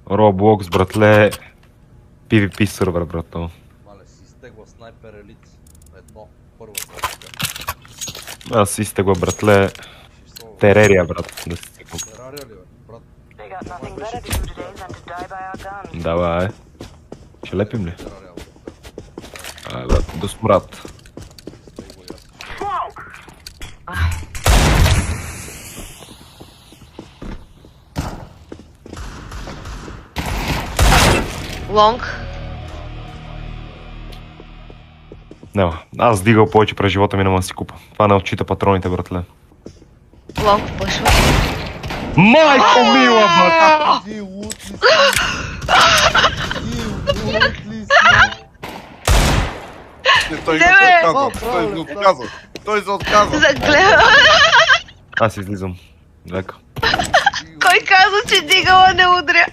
Roblox, братле. PvP сервер, брато. Мале, си изтегла снайпер елит. Едно, първа точка. Аз си изтегла, братле. Терерия, брат. Да си стегла. Терария ли, бе? Брат, They got nothing better to do today than to die by our guns. Давай. Ще лепим ли? терария, брат. Ай, брат, до смрат. Изтегла и аз. Лонг. Няма. Аз дигал повече през живота ми, не мога да си купа. Това не отчита патроните, братле. Лонг пушва. Майко мила, брат! Ти лут ли си? Ти лут ли си? Той Не, се бе! отказва. Той се отказва. Той се отказва. Загледа. Аз излизам. Лека. Кой каза, че дигала не удря?